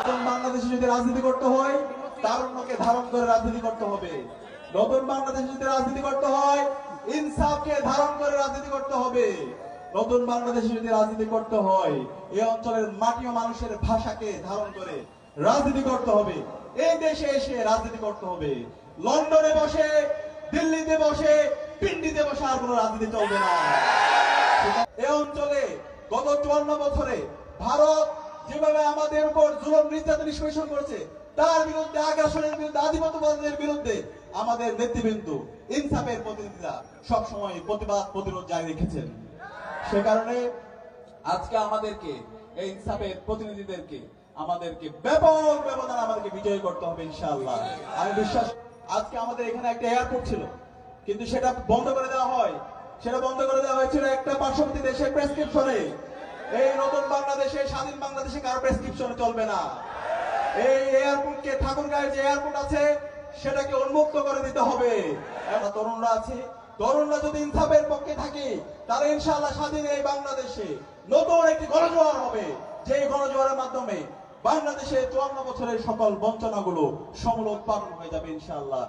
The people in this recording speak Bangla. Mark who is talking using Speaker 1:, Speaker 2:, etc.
Speaker 1: নতুন বাংলাদেশে যদি রাজনীতি করতে হয় তারুণ্যকে ধারণ করে রাজনীতি করতে হবে। নতুন বাংলাদেশে যদি রাজনীতি করতে হয় ইনসাফকে ধারণ করে রাজনীতি করতে হবে। নতুন বাংলাদেশে যদি রাজনীতি করতে হয় এই অঞ্চলের মাটি ও মানুষের ভাষাকে ধারণ করে রাজনীতি করতে হবে। এই দেশে এসে রাজনীতি করতে হবে। লন্ডনে বসে, দিল্লিতে বসে, পিন্ডিতে বসে আর কোনো রাজনীতি চলবে না। এই অঞ্চলে গত 54 বছরে ভারত যেভাবে আমাদের উপর জুলুম নির্যাতন নিষ্পেষণ করেছে তার বিরুদ্ধে, আগ্রাসনের বিরুদ্ধে, আধিপত্যবাদের বিরুদ্ধে আমাদের নেতৃবৃন্দ, ইনসাফের প্রতিনিধিরা সবসময় প্রতিবাদ প্রতিরোধ জারি রেখেছেন। সে কারণে আজকে আমাদেরকে এই ইনসাফের প্রতিনিধিদেরকে আমাদেরকে ব্যাপক ব্যবধান আমাদেরকে বিজয় করতে হবে ইনশাআল্লাহ। আমি বিশ্বাস, আজকে আমাদের এখানে একটা এয়ারপোর্ট ছিল কিন্তু সেটা বন্ধ করে দেওয়া হয়। সেটা বন্ধ করে দেওয়া হয়েছিল একটা পার্শ্ববর্তী দেশের প্রেসক্রিপশনে। এই নতুন বাংলাদেশে, স্বাধীন বাংলাদেশে কারো প্রেসক্রিপশনে চলবে না। এই এয়ারপোর্টকে, ঠাকুরগাঁয়ের যে এয়ারপোর্ট আছে সেটাকে উন্মুক্ত করে দিতে হবে। আমরা তরুণরা আছি, তরুণরা যদি ইনসাফের পক্ষে থাকে তাহলে ইনশাআল্লাহ স্বাধীন এই বাংলাদেশে নতুন একটি গণজোয়ার হবে, যে গণজোয়ারের মাধ্যমে বাংলাদেশে 54 বছরের সকল বঞ্চনাগুলো সমূলে উৎপাদন হয়ে যাবে ইনশাআল্লাহ।